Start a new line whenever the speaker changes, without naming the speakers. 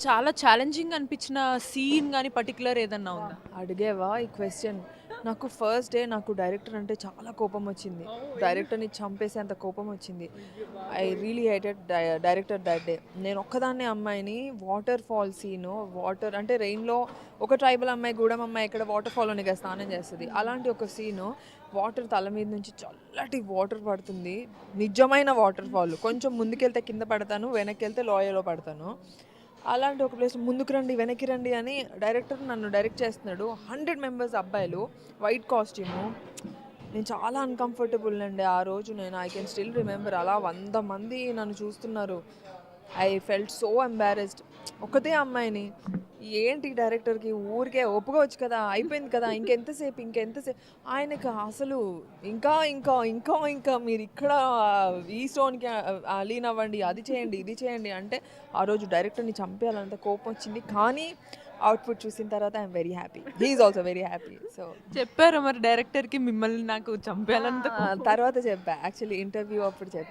చాలా ఛాలెంజింగ్ అనిపించిన సీన్ గాని పర్టిక్యులర్ ఏదన్నా ఉందా?
అడిగేవా ఈ క్వశ్చన్? నాకు ఫస్ట్ డే నాకు డైరెక్టర్ అంటే చాలా కోపం వచ్చింది. డైరెక్టర్ని చంపేసేంత కోపం వచ్చింది. I really hated director that day. నేను ఒక్కదాన్నే అమ్మాయిని వాటర్ ఫాల్ సీను, వాటర్ అంటే రెయిన్‌లో ఒక ట్రైబల్ అమ్మాయి, గూడెం అమ్మాయి ఇక్కడ వాటర్ ఫాల్‌లోనే కదా స్నానం చేస్తది. అలాంటి ఒక సీను, వాటర్ తల మీద నుంచి చల్లటి వాటర్ పడుతుంది. నిజమైన వాటర్ ఫాల్. కొంచెం ముందుకెళ్తే కింద పడతాను, వెనక్కెళ్తే లోయలో పడతాను. అలాంటి ఒక ప్లేస్ ముందుకు రండి, వెనక్కి రండి అని డైరెక్టర్ నన్ను డైరెక్ట్ చేస్తున్నాడు. 100 మెంబర్స్ అబ్బాయిలు, వైట్ కాస్ట్యూము. నేను చాలా అన్‌కంఫర్టబుల్ అండి ఆ రోజు. నేను ఐ కెన్ స్టిల్ రిమెంబర్ అలా 100 మంది నన్ను చూస్తున్నారు. I felt so embarrassed. ఒకతే అమ్మాయిని ఏంటి డైరెక్టర్‌కి ఊరికే ఒప్పుకోవచ్చు కదా! అయిపోయింది కదా! ఇంకెంతసేపు ఆయనకి అసలు ఇంకా మీరిక్కడ ఈ స్టోన్‌కి లీన్ అవ్వండి, అది చేయండి, ఇది చేయండి అంటే ఆ రోజు డైరెక్టర్‌ని చంపేయాలంత కోపం వచ్చింది. కానీ అవుట్‌పుట్ చూసిన తర్వాత I'm very happy. He is also very happy. So
చెప్పారా మరి డైరెక్టర్‌కి మిమ్మల్ని నాకు చంపేయాలంత
తర్వాత చెప్పా. యాక్చువల్లీ ఇంటర్వ్యూ అప్పుడు చెప్పా.